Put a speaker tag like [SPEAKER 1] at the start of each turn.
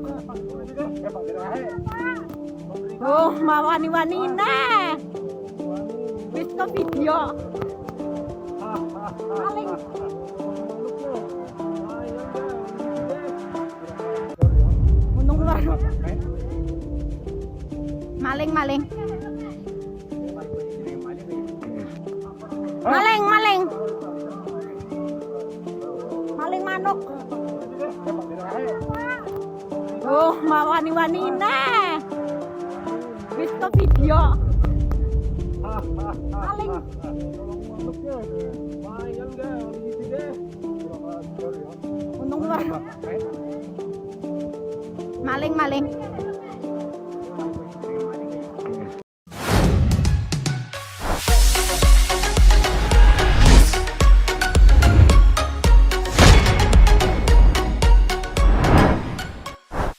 [SPEAKER 1] manuk. Oh, mawani-wani nah. Wis ke video. Maling. Untung luar. Maling. Maling manuk. Oh, mawani-wani nah. Wis ke video. Maling. Untung luar. Maling.